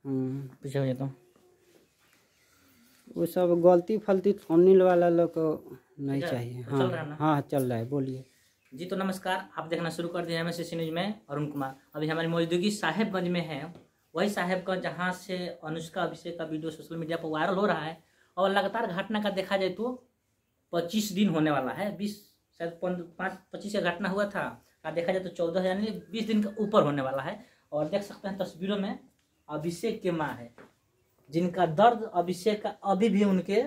पीछे हो जाता हूँ। वो सब गलती फलती थंबनेल वाला लोग को नहीं अच्छा, चाहिए। तो चल रहा है ना? हाँ चल रहा है, बोलिए जी तो नमस्कार, आप देखना शुरू कर दिए MSCC न्यूज में अरुण कुमार। अभी हमारी मौजूदगी साहेबगंज में है, वही साहेबगंज जहाँ से अनुष्का अभिषेक का वीडियो सोशल मीडिया पर वायरल हो रहा है। और लगातार घटना का देखा जाए तो 25 दिन होने वाला है, 20 शायद 25 का घटना हुआ था, और देखा जाए तो 14 यानी 20 दिन का ऊपर होने वाला है। और देख सकते हैं तस्वीरों में अभिषेक के माँ है, जिनका दर्द अभिषेक का अभी भी उनके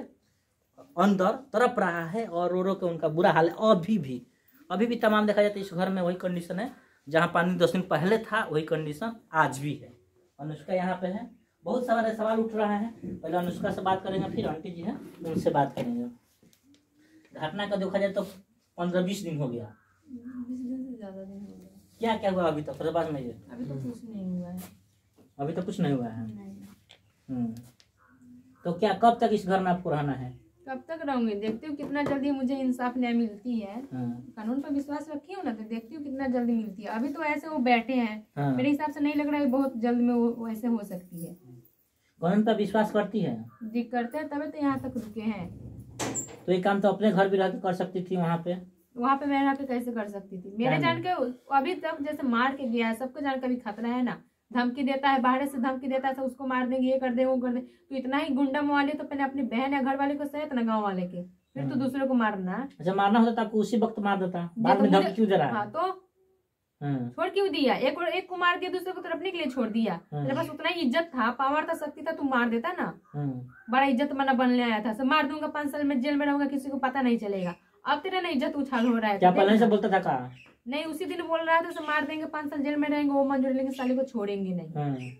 अंदर तड़प रहा है और रो रो के उनका बुरा हाल है। अभी भी तमाम देखा जाए तो इस घर में वही कंडीशन है जहाँ पानी 10 दिन पहले था, वही कंडीशन आज भी है। अनुष्का यहाँ पे है, बहुत सारे सवाल उठ रहा है। पहले अनुष्का से बात करेंगे, फिर आंटी जी हैं उनसे बात करेंगे। घटना का देखा जाए तो 15-20 दिन हो गया। 20 दिन से ज्यादा दिन हो गया। क्या क्या हुआ अभी तक फैजाबाद में? ये अभी तो कुछ नहीं हुआ है। अभी तक कुछ नहीं हुआ है। नहीं। तो क्या कब तक इस घर में आपको रहना है? कब तक रहूंगी, देखती हूँ कितना जल्दी मुझे इंसाफ न्याय मिलती है। कानून पर विश्वास रखी हूँ ना, तो देखती हूँ कितना जल्दी मिलती है। अभी तो ऐसे वो बैठे हैं, मेरे हिसाब से नहीं लग रहा है बहुत जल्द में वो ऐसे हो सकती है। कानून पर विश्वास करती है जी, करते हैं तभी तो यहाँ तक रुके हैं। तो ये काम तो अपने घर भी रह के कर सकती थी। वहाँ पे मैं यहाँ पे कैसे कर सकती थी? मेरे जान के अभी तक जैसे मार के गया है, सबको जान का भी खतरा है ना। धमकी देता है, बाहर से धमकी देता है, उसको मार देंगे, ये कर दे वो कर दे। तो इतना ही गुंडा वाले तो पहले अपनी बहन या घर वाले को सहित ना गाँव वाले के, फिर तो दूसरे को मारना। अच्छा, मारना होता तो आपको उसी वक्त मार देता, बाद में धमकी क्यों दे रहा है? हाँ तो छोड़ क्यों दिया? एक को मार दिया, दूसरे को तरफने के लिए छोड़ दिया। तेरे पास उतना ही इज्जत था, पावर था, शक्ति था, तू मार देता ना। बड़ा इज्जत मना बनने आया था, मार दूंगा 5 साल में जेल में रहूंगा, किसी को पता नहीं चलेगा। अब तेरा ना इज्जत उछाल हो रहा है। क्या पहले से बोलता था? कहा नहीं, उसी दिन बोल रहा था मार देंगे, 5 साल जेल में रहेंगे, वो मंजूर लेंगे, साली को छोड़ेंगे नहीं।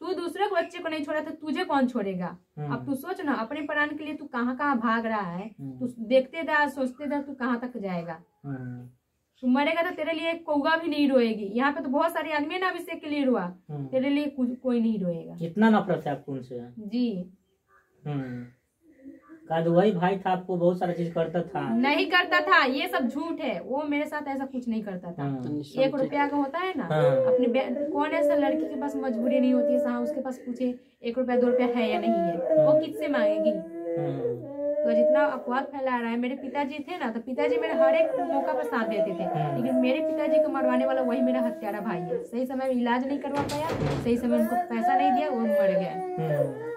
तू दूसरे को बच्चे को नहीं छोड़ा तो तुझे कौन छोड़ेगा? अब तू सोच ना, अपने प्राण के लिए तू कहाँ कहाँ भाग रहा है। तू देखते जा, सोचते जा, तू कहाँ तक जाएगा। तू मरेगा तो तेरे लिए कौवा भी नहीं रोएगी। यहाँ पे तो बहुत सारे आदमी ना अभिषेक के लिए रोआ, तेरे लिए कोई नहीं रोएगा। कितना नफरत है आपको उनसे? जी वही भाई था, आपको बहुत सारा चीज करता था। नहीं करता था, ये सब झूठ है। वो मेरे साथ ऐसा कुछ नहीं करता था। 1 रुपया का होता है ना, अपनी कौन ऐसा लड़की के पास मजबूरी नहीं होती है, उसके पास पूछे 1 रुपया 2 रुपया है या नहीं है, वो किससे मांगेगी? तो जितना अपवाद फैला रहा है, मेरे पिताजी थे ना, तो पिताजी मेरे हर एक मौका पर साथ देते थे, लेकिन मेरे पिताजी को मरवाने वाला वही मेरा हत्यारा भाई है। सही समय में इलाज नहीं करवा पाया, सही समय उनको पैसा नहीं दिया, वो मर गया।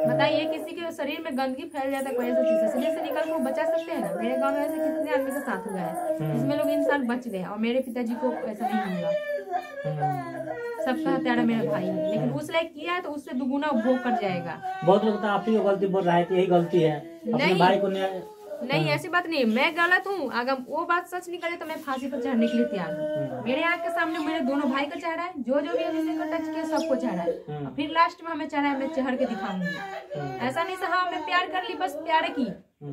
बताइए, किसी के शरीर में गंदगी फैल जाता है, कोई ऐसा चीज शरीर से निकाल को बचा सकते हैं ना? मेरे गांव में ऐसे कितने आदमी का साथ हुआ है जिसमें लोग इंसान बच गए, और मेरे पिताजी को ऐसा नहीं हुआ। सबका हत्यारा मेरा भाई है, लेकिन उस लायक किया है तो उससे दुगुना भोग कर जाएगा। बहुत लोग तो आप ही को गलती बोल रहा है कि यही गलती है, अपने भाई को नहीं, ऐसी बात नहीं, मैं गलत हूँ। अगर वो बात सच निकले तो मैं फांसी पर चढ़ने के लिए तैयार हूँ। मेरे आँख के सामने मेरे दोनों भाई को चढ़ा है, जो भी अभिषेक को टच किया सबको चढ़ा है, फिर लास्ट में हमें चढ़ा है, मैं चढ़ के दिखाऊंगी। ऐसा नहीं सा हाँ मैं प्यार कर ली, बस प्यार की,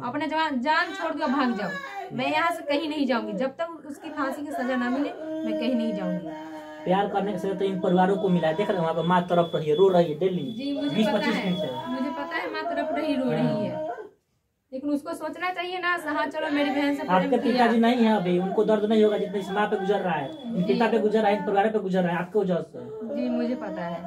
अपने जान छोड़ दिया, भाग जाओ। मैं यहाँ से कहीं नहीं जाऊंगी जब तक उसकी फांसी की सजा ना मिले, मैं कहीं नहीं जाऊंगी। प्यार करने के तो इन परिवारों को मिला है, देख रहे हैं वहाँ पे माँ तरफ रही है, रो रही है डेली। जी मुझे पता है, माँ तरफ रही रो रही है, लेकिन उसको सोचना चाहिए ना। हाँ चलो मेरी बहन से आपके पिताजी नहीं है अभी, उनको दर्द नहीं होगा जितना इस माँ पे गुजर रहा है, पिता पे गुजर रहा है, परिवार पे गुजर रहा है, आपके वजह से। जी मुझे पता है।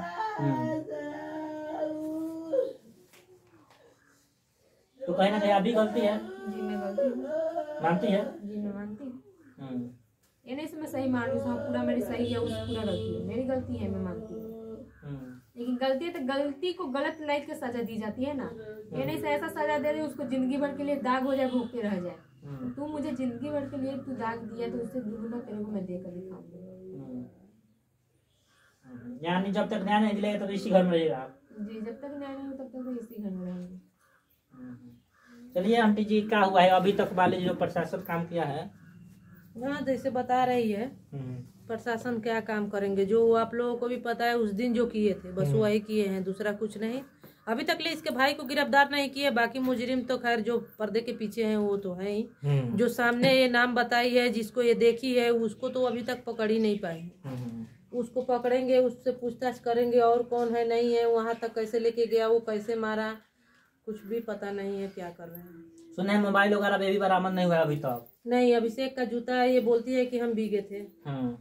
तो कहीं ना कहीं अभी गलती है। जी मैं गलती हूँ। मानती है? जी मैं मानती हूँ। ये नहीं से मैं सही मान रही हूँ, पूरा मेरी सही है, उस पूरा गलती है, मेरी गलती है, मैं मानती हूँ। लेकिन गलती है तो गलती को गलत लाइट के सजा दी जाती है ना। ये नहीं से ऐसा सजा दे रही उसको जिंदगी भर के लिए दाग हो जाए, भूखते रह जाए। तू मुझे जिंदगी भर के लिए तू दाग दिया, तो उससे दुगुना तेरे को मैं देकर दिखाऊंगी। यानी जब तक न्याय नहीं दिलेगा तब इसी घर में रहेगा आप? जी जब तक न्याय नहीं हो तब तक इसी घर में रहेंगे। चलिए आंटी जी, क्या हुआ है अभी तक वाले जो प्रशासन काम किया है? हाँ जैसे बता रही है, प्रशासन क्या काम करेंगे, जो आप लोगों को भी पता है उस दिन जो किए थे बस वही किए हैं, दूसरा कुछ नहीं। अभी तक ले इसके भाई को गिरफ्तार नहीं किए, बाकी मुजरिम तो खैर जो पर्दे के पीछे हैं वो तो है ही। जो सामने ये नाम बताई है, जिसको ये देखी है, उसको तो अभी तक पकड़ ही नहीं पाए। उसको पकड़ेंगे, उससे पूछताछ करेंगे और कौन है नहीं है, वहाँ तक कैसे लेके गया, वो कैसे मारा, कुछ भी पता नहीं है क्या कर रहे हैं। सुना है मोबाइल वगैरह भी बरामद नहीं हुआ अभी तक। नहीं, अभिषेक का जूता ये बोलती है कि हम भीगे थे,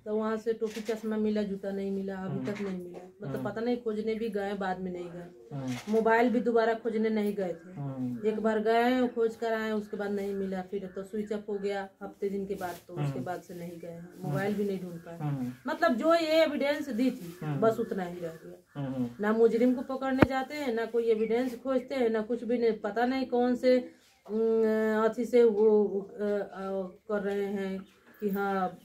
तो वहाँ से टोपी चश्मा मिला, जूता नहीं मिला, अभी तक नहीं मिला। मतलब पता नहीं, खोजने भी गए, बाद में नहीं गए। मोबाइल भी दोबारा खोजने नहीं गए थे, एक बार गए खोज कर आए, उसके बाद नहीं मिला, फिर तो स्विच ऑफ हो गया हफ्ते दिन के बाद, तो उसके बाद से नहीं गए हैं, मोबाइल भी नहीं ढूंढ पाए। मतलब जो ये एविडेंस दी थी बस उतना ही रह गया। ना मुजरिम को पकड़ने जाते हैं, ना कोई एविडेंस खोजते हैं, ना कुछ भी नहीं। पता नहीं कौन से अथी से वो कर रहे हैं कि हाँ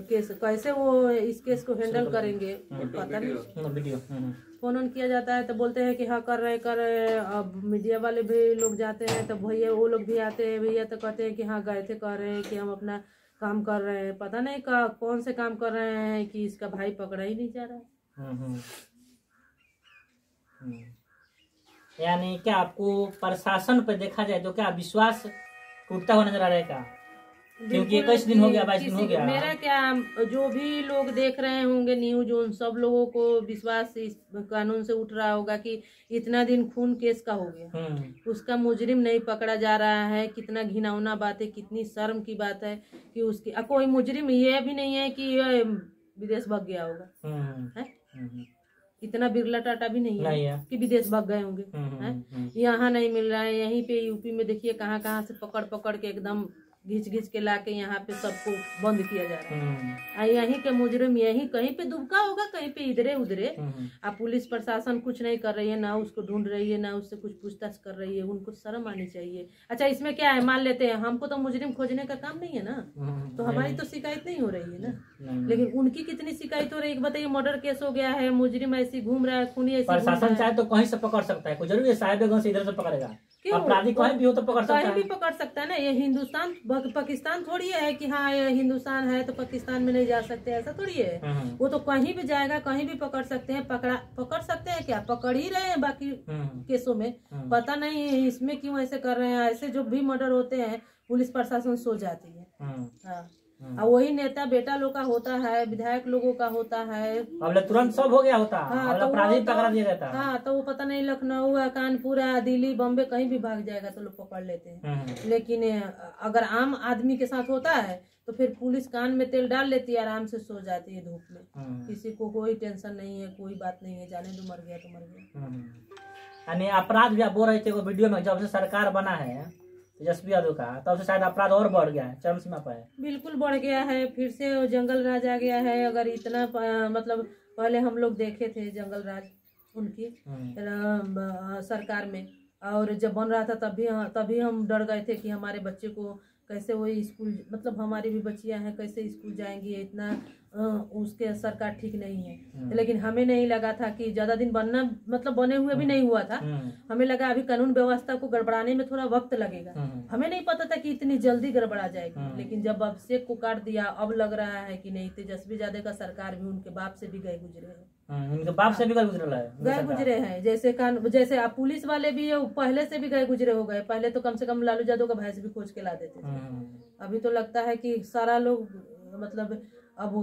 केस कैसे वो इस केस को हैंडल करेंगे, पता नहीं। फोन किया जाता है तो बोलते हैं कि हाँ कर रहे हैं। अब मीडिया वाले भी लोग जाते हैं तो भैया वो लोग भी आते हैं, भैया तो कहते हैं कि हाँ गए थे, कह रहे हैं कि हम अपना काम कर रहे हैं। पता नहीं कौन से काम कर रहे हैं कि इसका भाई पकड़ा ही नहीं जा रहा। यानी क्या आपको प्रशासन पर देखा जाए तो क्या विश्वास टूटता हुआ नजर आ रहा है क्या? क्योंकि 21 दिन हो गया, 22 दिन हो गया। मेरा क्या, जो भी लोग देख रहे होंगे न्यूज, उन सब लोगों को विश्वास इस कानून से उठ रहा होगा कि इतना दिन खून केस का हो गया, उसका मुजरिम नहीं पकड़ा जा रहा है। कितना घिनौना बात है, कितनी शर्म की बात है कि उसकी कोई मुजरिम ये भी नहीं है कि विदेश भाग गया होगा। इतना बिरला टाटा भी नहीं है कि विदेश भाग गए होंगे। यहाँ नहीं मिल रहा है, यहीं पे यूपी में देखिए कहाँ कहाँ से पकड़ पकड़ के एकदम घिच के लाके यहाँ पे सबको बंद किया जा रहा है। यहीं के मुजरिम यहीं कहीं पे दुबका होगा, कहीं पे इधरे उधरे। अब पुलिस प्रशासन कुछ नहीं कर रही है, ना उसको ढूंढ रही है, ना उससे कुछ पूछताछ कर रही है। उनको शर्म आनी चाहिए। अच्छा इसमें क्या है, मान लेते हैं हमको तो मुजरिम खोजने का काम नहीं है ना, तो हमारी तो शिकायत नहीं हो रही है ना, लेकिन उनकी कितनी शिकायत हो रही है। बताइए, मर्डर केस हो गया है, मुजरिम ऐसी घूम रहा है, खूनी ऐसी। प्रशासन चाहे तो कहीं से पकड़ सकता है, कोई जरूरी है साहिबगंज से इधर से पकड़ेगा? अपराधी कहीं भी हो तो पकड़ सकता है, कहीं भी पकड़ सकता है ना। ये हिंदुस्तान पाकिस्तान थोड़ी है कि हाँ ये हिंदुस्तान है तो पाकिस्तान में नहीं जा सकते, ऐसा थोड़ी है। वो तो कहीं भी जाएगा, कहीं भी पकड़ सकते हैं। पकड़ सकते हैं क्या, पकड़ ही रहे हैं बाकी केसों में। पता नहीं इसमें क्यों ऐसे कर रहे हैं। ऐसे जो भी मर्डर होते हैं पुलिस प्रशासन सो जाती है। हाँ, और वही नेता बेटा लोग का होता है, विधायक लोगों का होता है, अब तुरंत सब हो गया होता है। हाँ, तो अपराधी पकड़ा दिया जाता है। हाँ, तो वो पता नहीं लखनऊ, कानपुर, दिल्ली, बॉम्बे कहीं भी भाग जाएगा तो लोग पकड़ लेते हैं। लेकिन अगर आम आदमी के साथ होता है तो फिर पुलिस कान में तेल डाल लेती है, आराम से सो जाती है धूप में। किसी को कोई टेंशन नहीं है, कोई बात नहीं है, जाने दो, मर गया तो मर गया। यानी अपराध भी आप बोल रहे थे वो वीडियो में, जब से सरकार बना है तेजस्वी यादव का, तब से शायद अपराध और बढ़ गया है, चरम सीमा पर है। बिल्कुल बढ़ गया है, फिर से जंगल राज आ गया है। अगर इतना मतलब पहले हम लोग देखे थे जंगल राज उनकी सरकार में, और जब बन रहा था तभी हम डर गए थे कि हमारे बच्चे को कैसे वही स्कूल, मतलब हमारी भी बच्चियां हैं कैसे स्कूल जाएंगी, इतना उसके सरकार ठीक नहीं है। लेकिन हमें नहीं लगा था कि ज्यादा दिन बनना, मतलब बने हुए भी नहीं हुआ था। हमें लगा अभी कानून व्यवस्था को गड़बड़ाने में थोड़ा वक्त लगेगा। हमें नहीं पता था कि इतनी जल्दी गड़बड़ा जाएगी। लेकिन जब अभिषेक को काट दिया, अब लग रहा है कि नहीं, तेजस्वी यादव का सरकार भी उनके बाप से भी गए गुजरे हैं। उनके बाप से भी गए गुजरे हैं। जैसे आप पुलिस वाले भी पहले से भी गए गुजरे हो गए। पहले तो कम से कम लालू यादव का भैंस भी खोज के ला देते थे। अभी तो लगता है कि सारा लोग मतलब अब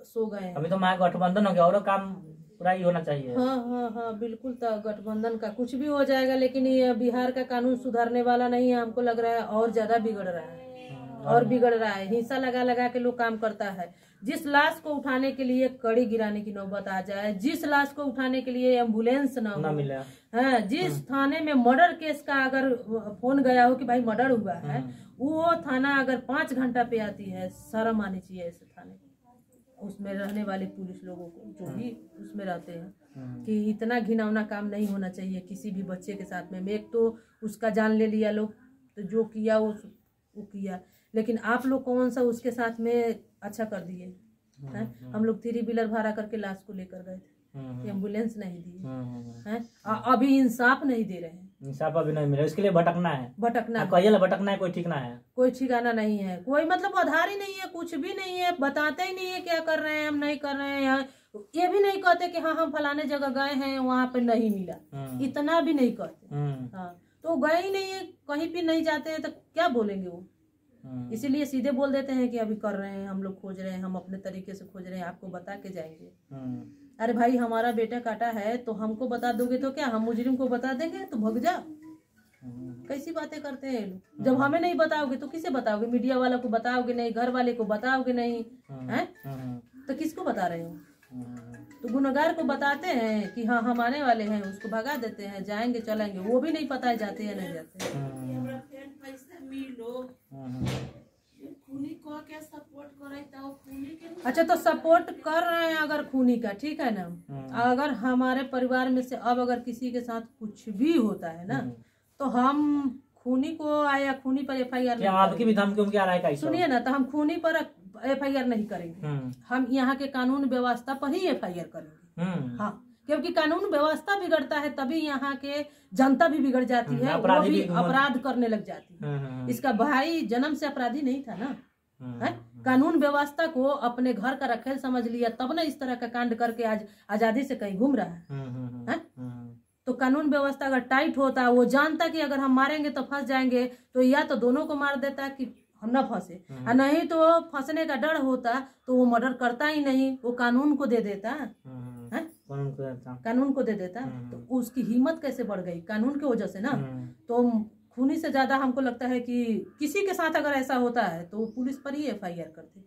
सो गए हैं। अभी तो महागठबंधन हो गया, और काम पूरा ही होना चाहिए। हाँ, बिल्कुल। तो गठबंधन का कुछ भी हो जाएगा, लेकिन ये बिहार का कानून सुधारने वाला नहीं है। हमको लग रहा है और ज्यादा बिगड़ रहा है, और बिगड़ रहा है। हिंसा लगा लगा के लोग काम करता है। जिस लाश को उठाने के लिए कड़ी गिराने की नौबत आ जाए, जिस लाश को उठाने के लिए एम्बुलेंस ना मिले, हाँ, जिस थाने में मर्डर केस का अगर फोन गया हो कि भाई मर्डर हुआ है, वो थाना अगर 5 घंटा पे आती है, शर्म आनी चाहिए ऐसे थाने उसमें रहने वाले पुलिस लोगों को, जो भी उसमें रहते हैं, कि इतना घिनौना काम नहीं होना चाहिए किसी भी बच्चे के साथ में। एक तो उसका जान ले लिया लोग, तो जो किया वो किया, लेकिन आप लोग कौन सा उसके साथ में अच्छा कर दिए हैं। हम लोग 3 व्हीलर भाड़ा करके लाश को लेकर गए थे, एम्बुलेंस नहीं दी है। अभी इंसाफ नहीं दे रहे हैं, इंसाफ अभी नहीं मिला, इसके लिए भटकना है। भटकना है, कोई ठिकाना है, कोई ठिकाना नहीं है, कोई मतलब आधार ही नहीं है, कुछ भी नहीं है। बताते ही नहीं है क्या कर रहे हैं, हम नहीं कर रहे हैं। यहाँ ये भी नहीं कहते कि हाँ हम फलाने जगह गए हैं, वहाँ पे नहीं मिला, इतना भी नहीं कहते। हाँ, तो गए ही नहीं है, कहीं भी नहीं जाते हैं तो क्या बोलेंगे वो। इसीलिए सीधे बोल देते हैं कि अभी कर रहे हैं, हम लोग खोज रहे हैं, हम अपने तरीके से खोज रहे हैं, आपको बता के जाएंगे। अरे भाई, हमारा बेटा काटा है तो हमको बता दोगे तो क्या, हम मुजरिम को बता देंगे तो भग जा। कैसी बातें करते हैं ये लोग। जब हमें नहीं बताओगे तो किसे बताओगे? मीडिया वाला को बताओगे नहीं, घर वाले को बताओगे नहीं, हैं? तो किसको बता रहे हो? तो गुनहगार को बताते हैं कि हाँ हम आने वाले हैं, उसको भगा देते हैं, जाएंगे चलेंगे, वो भी नहीं पता है जाते हैं नहीं जाते। अच्छा तो सपोर्ट कर रहे हैं अगर खूनी का, ठीक है ना। अगर हमारे परिवार में से अब अगर किसी के साथ कुछ भी होता है ना तो हम खूनी को आया खूनी पर FIR आपकी भी धमकी आ रहा है, सुनिए ना, तो हम खूनी पर FIR नहीं करेंगे, हम यहाँ के कानून व्यवस्था पर ही FIR करेंगे। हाँ, क्योंकि कानून व्यवस्था बिगड़ता है तभी यहाँ के जनता भी बिगड़ जाती है, वो भी अपराध करने लग जाती है। इसका भाई जन्म से अपराधी नहीं था ना, है? कानून व्यवस्था को अपने घर का रखेल समझ लिया तब ना इस तरह का कांड करके आज आजादी से कहीं घूम रहा है। तो कानून व्यवस्था अगर टाइट होता, वो जानता कि अगर हम मारेंगे तो फंस जाएंगे, तो या तो दोनों को मार देता कि हम ना फंसे, और नहीं तो फंसने का डर होता तो वो मर्डर करता ही नहीं, वो कानून को दे देता है, कानून को दे देता। तो उसकी हिम्मत कैसे बढ़ गई? कानून की वजह से ना। तो खूनी से ज्यादा हमको लगता है कि किसी के साथ अगर ऐसा होता है तो पुलिस पर ही FIR करते।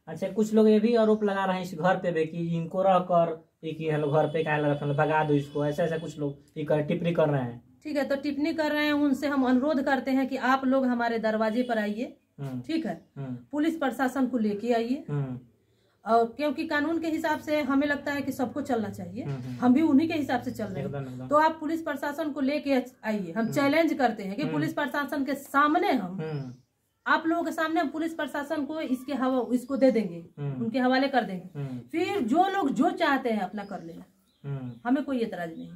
अच्छा, कुछ लोग ये भी आरोप लगा रहे हैं इस घर पे भी कि इनको रह कर घर पे क्या रखना, भगा दो इसको, ऐसा ऐसा कुछ लोग टिप्पणी कर रहे हैं। ठीक है, तो टिप्पणी कर रहे हैं, उनसे हम अनुरोध करते हैं कि आप लोग हमारे दरवाजे पर आइए, ठीक है, पुलिस प्रशासन को लेके आइए, और क्योंकि कानून के हिसाब से हमें लगता है कि सबको चलना चाहिए, हम भी उन्हीं के हिसाब से चल रहे हैं। तो आप पुलिस प्रशासन को लेके आइए, हम चैलेंज करते हैं कि पुलिस प्रशासन के सामने हम आप लोगों के सामने हम पुलिस प्रशासन को इसको दे देंगे, उनके हवाले कर देंगे, फिर जो लोग जो चाहते हैं अपना कर लेना, हमें कोई एतराज नहीं।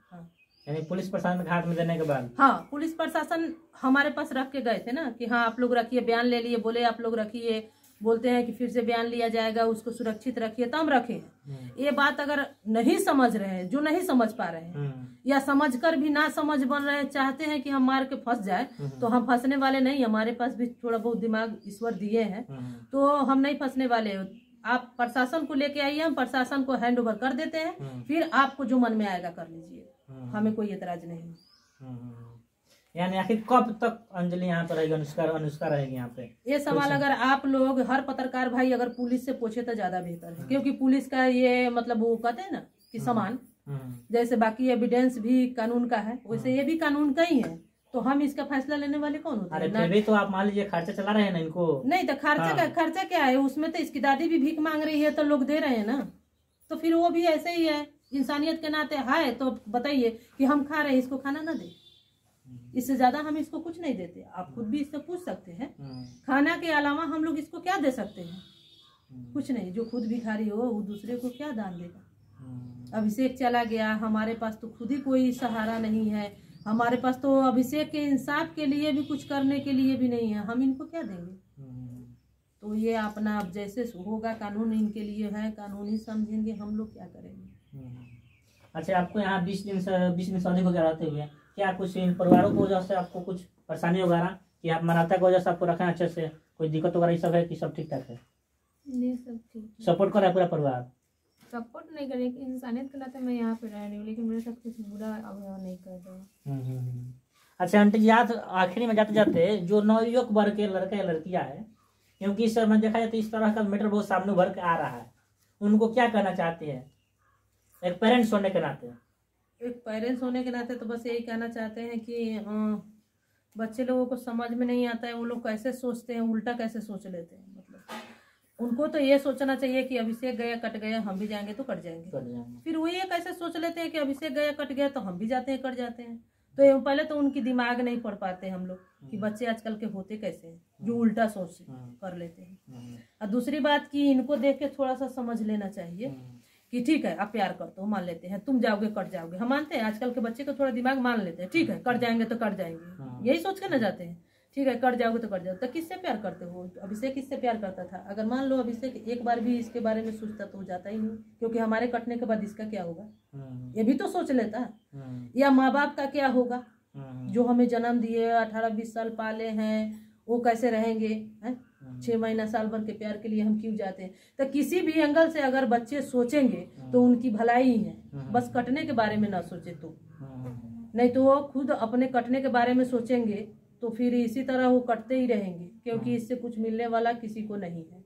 हाँ, यानी पुलिस प्रशासन घाट में देने के बाद, हाँ, पुलिस प्रशासन हमारे पास रख के गए थे ना कि हाँ आप लोग रखिए, बयान ले लिए, बोले आप लोग रखिए, बोलते हैं कि फिर से बयान लिया जाएगा, उसको सुरक्षित रखिए, तो हम रखे हैं। ये बात अगर नहीं समझ रहे हैं, जो नहीं समझ पा रहे हैं या समझकर भी ना समझ बन रहे हैं, चाहते हैं कि हम मार के फंस जाए, तो हम फंसने वाले नहीं, हमारे पास भी थोड़ा बहुत दिमाग ईश्वर दिए हैं, तो हम नहीं फंसने वाले। आप प्रशासन को लेके आइए, हम प्रशासन को हैंड ओवर कर देते हैं, फिर आपको जो मन में आएगा कर लीजिए, हमें कोई एतराज नहीं। यानी आखिर कब तक अंजलि यहाँ पर रहेगी, अनुष्का रहेगी यहाँ पे? ये सवाल अगर आप लोग हर पत्रकार भाई अगर पुलिस से पूछे तो ज्यादा बेहतर है, क्योंकि पुलिस का ये मतलब वो कहते हैं ना कि समान, जैसे बाकी एविडेंस भी कानून का है वैसे ये भी कानून का ही है, तो हम इसका फैसला लेने वाले कौन होते हैं? फिर भी तो आप मान लीजिए खर्चा चला रहे हैं ना इनको। नहीं तो खर्चा क्या है उसमें? तो इसकी दादी भी भीख मांग रही है तो लोग दे रहे हैं ना, तो फिर वो भी ऐसे ही है, इंसानियत के नाते है। तो बताइए कि हम खा रहे हैं, इसको खाना ना दे, इससे ज्यादा हम इसको कुछ नहीं देते। आप खुद भी इससे पूछ सकते हैं, खाना के अलावा हम लोग इसको क्या दे सकते हैं? कुछ नहीं। जो खुद भिखारी हो वो दूसरे को क्या दान देगा? अभिषेक चला गया, हमारे पास तो खुद ही कोई सहारा नहीं है, हमारे पास तो अभिषेक के इंसाफ के लिए भी कुछ करने के लिए भी नहीं है, हम इनको क्या देंगे? तो ये अपना अब जैसे होगा, कानून इनके लिए है, कानून ही समझेंगे, हम लोग क्या करेंगे। अच्छा, आपको यहाँ 20 दिन से अधिक हो गया रहते हुए, क्या कुछ इन परिवारों की वजह से आपको कुछ परेशानी वगैरह, कि आप मानवता की वजह से आपको रखना अच्छे से, कोई दिक्कत वगैरह सब है कि सब ठीक ठाक है? नहीं, सब ठीक। सपोर्ट कर रहा है पूरा परिवार? सपोर्ट नहीं करे, इंसानियत के नाते मैं यहाँ पे रह रही हूँ, लेकिन मेरे साथ कुछ बुरा अव्यवहार नहीं कर रहा। अच्छा आंटी जी, आज आखिरी में जाते जाते जो नवयुवक वर्ग के लड़के या लड़कियां है, क्योंकि इस समय देखा जाए तो इस तरह का मैटर बहुत सामने भर के आ रहा है, उनको क्या कहना चाहते हैं एक पेरेंट्स होने के नाते? एक पेरेंट्स होने के नाते तो बस यही कहना चाहते हैं कि बच्चे लोगों को समझ में नहीं आता है, वो लोग कैसे सोचते हैं, उल्टा कैसे सोच लेते हैं। मतलब उनको तो ये सोचना चाहिए कि अभिषेक गया कट गया, हम भी जाएंगे तो कट जाएंगे। फिर वो ये कैसे सोच लेते हैं कि अभिषेक गया कट गया तो हम भी जाते हैं कट जाते हैं। तो पहले तो उनकी दिमाग नहीं पढ़ पाते हम लोग कि बच्चे आजकल के होते कैसे हैं, जो उल्टा सोच कर लेते हैं। और दूसरी बात कि इनको देख के थोड़ा सा समझ लेना चाहिए कि ठीक है आप प्यार करते हो, मान लेते हैं, तुम जाओगे कट जाओगे, हम मानते हैं, आजकल के बच्चे को थोड़ा दिमाग मान लेते हैं, ठीक है कट जाएंगे तो कट जाएंगे, यही सोच कर ना जाते हैं, ठीक है कट जाओगे तो कट जाओगे। तो किससे प्यार करते हो? अभिषेक किससे प्यार करता था? अगर मान लो अभिषेक एक बार भी इसके बारे में सोचता तो जाता ही नहीं, क्योंकि हमारे कटने के बाद इसका क्या होगा ये भी तो सोच लेता। या माँ बाप का क्या होगा, जो हमें जन्म दिए, 18-20 साल पाले हैं, वो कैसे रहेंगे? 6 महीना साल भर के प्यार के लिए हम क्यों जाते हैं? तो किसी भी एंगल से अगर बच्चे सोचेंगे तो उनकी भलाई है, बस कटने के बारे में ना सोचे तो नहीं तो वो खुद अपने कटने के बारे में सोचेंगे तो फिर इसी तरह वो कटते ही रहेंगे, क्योंकि इससे कुछ मिलने वाला किसी को नहीं है।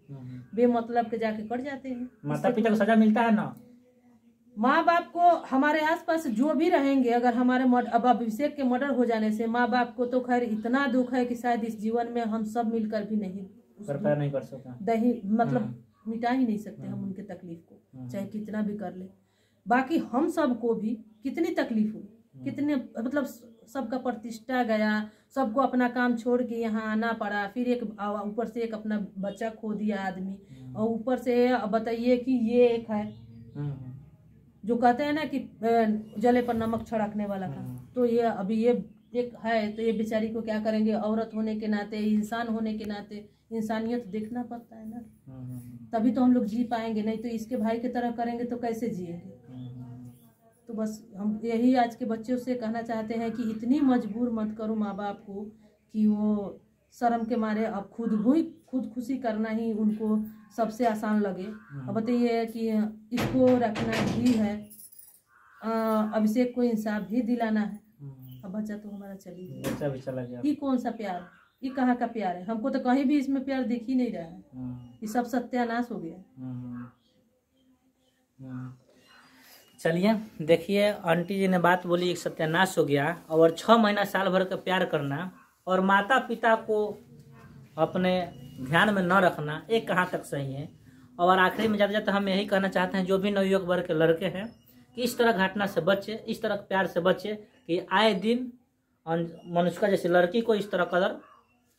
बेमतलब के जाके कट जाते हैं। माता पिता को सजा मिलता है ना? माँ बाप को हमारे आसपास जो भी रहेंगे, अगर हमारे अब अभिषेक के मर्डर हो जाने से माँ बाप को तो खैर इतना दुख है कि शायद इस जीवन में हम सब मिलकर भी नहीं कर सकते, दही मतलब मिटा ही नहीं सकते हम उनके तकलीफ को, चाहे कितना भी कर ले। बाकी हम सबको भी कितनी तकलीफ हुई, कितने मतलब सबका प्रतिष्ठा गया, सबको अपना काम छोड़ के यहाँ आना पड़ा, फिर एक ऊपर से एक अपना बच्चा खो दिया आदमी, और ऊपर से बताइए कि ये एक है जो कहते हैं ना कि जले पर नमक छिड़कने वाला का, तो ये अभी ये एक है, तो ये बेचारी को क्या करेंगे? औरत होने के नाते, इंसान होने के नाते इंसानियत देखना पड़ता है ना, तभी तो हम लोग जी पाएंगे, नहीं तो इसके भाई की तरह करेंगे तो कैसे जिएंगे? तो बस हम यही आज के बच्चों से कहना चाहते हैं कि इतनी मजबूर मत करो माँ बाप को कि वो शर्म के मारे अब खुद खुशी करना ही उनको सबसे आसान लगे। अब बताइए कि इसको रखना भी है, अभिषेक को इंसाफ भी दिलाना है। अब बच्चा तो हमारा चला गया, ये कौन सा प्यार, ये कहाँ का प्यार है? हमको तो कहीं भी इसमें प्यार दिख ही नहीं रहा है, ये सब सत्यानाश हो गया। चलिए देखिए, आंटी जी ने बात बोली, एक सत्यानाश हो गया, और 6 महीना साल भर का प्यार करना और माता पिता को अपने ध्यान में न रखना, एक कहाँ तक सही है? और आखिरी में जाते जाते हम यही कहना चाहते हैं, जो भी नवयुवक वर्ग के लड़के हैं कि इस तरह घटना से बचे, इस तरह प्यार से बचे कि आए दिन मनुष्य का जैसे लड़की को इस तरह कदर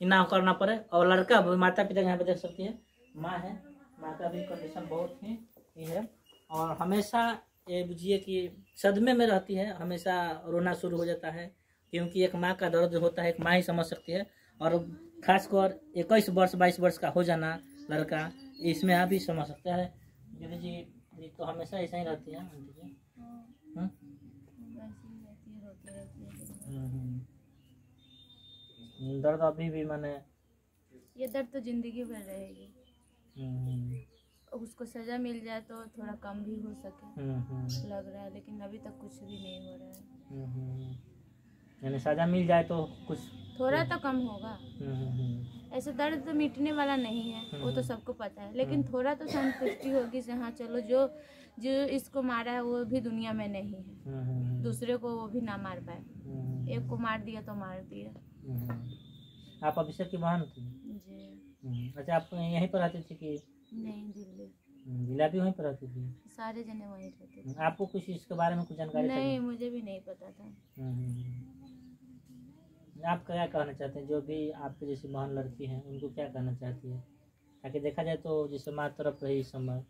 ना करना पड़े। और लड़का माता पिता यहाँ पे देख सकती है, माँ है, माँ का भी कंडीशन बहुत ही है, और हमेशा ये बुझिए कि सदमे में रहती है, हमेशा रोना शुरू हो जाता है, क्योंकि एक माँ का दर्द होता है, एक माँ ही समझ सकती है। और खासकर 21 वर्ष 22 वर्ष का हो जाना लड़का, इसमें आप भी समझ सकते हैं। दीदी जी तो हमेशा ऐसा ही रहती है। दर्द अभी भी माने ये दर्द तो जिंदगी भर रहेगी। उसको सजा मिल जाए तो थोड़ा कम भी हो सके लग रहा है, लेकिन अभी तक कुछ भी नहीं हो रहा है। यानी सजा मिल जाए तो कुछ थोड़ा तो कम होगा। ऐसे दर्द तो मिटने वाला नहीं है, वो तो सबको पता है, लेकिन थोड़ा तो संतुष्टि होगी से हाँ चलो जो इसको मारा है वो भी दुनिया में नहीं है, दूसरे को वो भी ना मार पाए, एक को मार दिया तो मार दिया। आप अभिषेक की बहन थी जी? अच्छा, आप यहीं पर रहती थी कि नहीं? दिल्ली। जिला भी वहीं पर रहती थी? सारे जने वहीं रहते थे। आपको कुछ इसके बारे में कुछ जानकारी नहीं, मुझे भी नहीं पता था। आप क्या कहना चाहते हैं, जो भी आपके जैसी महान लड़की हैं उनको क्या कहना चाहती है, ताकि देखा जाए तो जैसे माँ तरफ रही इस समय?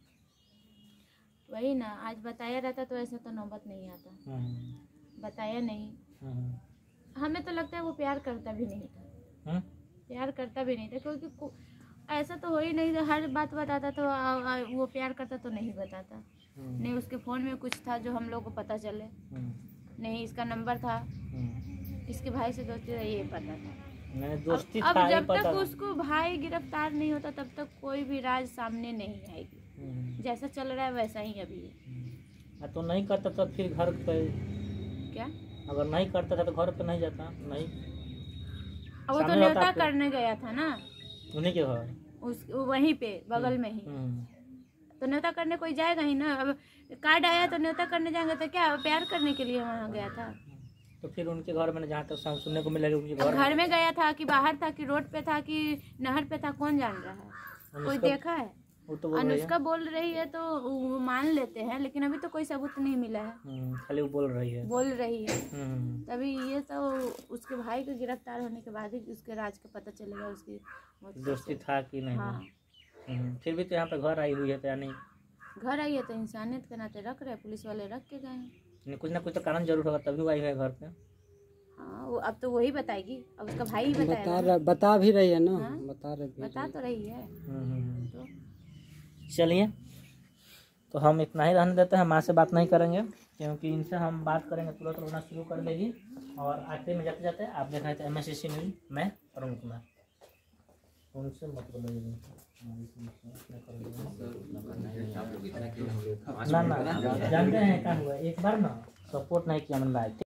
वही ना, आज बताया रहता तो ऐसा तो नौबत नहीं आता, बताया नहीं। हमें तो लगता है वो प्यार करता भी नहीं था, प्यार करता भी नहीं था, क्योंकि ऐसा तो हो ही नहीं था, हर बात बताता तो वो प्यार करता तो नहीं बताता। नहीं उसके फ़ोन में कुछ था जो हम लोग को पता चले, नहीं इसका नंबर था, इसके भाई से दोस्ती रही ये पता था। दोस्ती अब जब तक उसको भाई गिरफ्तार नहीं होता तब तक कोई भी राज सामने नहीं आएगी। जैसा चल रहा है वैसा ही अभी है। तो नहीं करता तो फिर घर पे क्या? अगर नहीं करता था तो घर पे नहीं जाता? नहीं, वो तो न्योता करने गया था ना उन्हीं के घर, उस वहीं पे बगल में ही, तो न्योता करने कोई जाएगा ही ना। अब कार्ड आया तो न्योता करने जाएंगे तो क्या, प्यार करने के लिए वहाँ गया था? तो फिर उनके घर में जहाँ तक सुनने को मिलेगा उनके घर में गया था कि बाहर था कि रोड पे था कि नहर पे था, कौन जान रहा है? कोई देखा है? तो अनुष्का बोल रही है तो वो मान लेते हैं, लेकिन अभी तो कोई सबूत नहीं मिला है, खाली वो बोल रही है। तभी ये तो उसके भाई के गिरफ्तार होने के बाद ही उसके राज का पता चलेगा, उसकी दोस्ती था कि नहीं। हाँ। फिर भी तो यहाँ पे घर आई हुई है, तो यानी घर आई है तो इंसानियत के नाते रख रहे, पुलिस वाले रख के गए हैं। कुछ ना कुछ तो कारण जरूर होगा तभी वो आई है घर पे। हाँ, वो अब तो वही बताएगी, अब उसका भाई ही बताएगा। बता भी रही है ना। हाँ? बता तो रही है। तो चलिए, तो हम इतना ही रहने देते हैं, माँ से बात नहीं करेंगे, क्योंकि इनसे हम बात करेंगे तुरंत रोना शुरू कर देगी। और आखिरी में जाते जाते आप देख रहे थे MSCC न्यूज़, मैं अरुण कुमार। उनसे मत बोलो ना, जानते हैं क्या हुआ, एक बार ना सपोर्ट नहीं किया मैंने लाइक।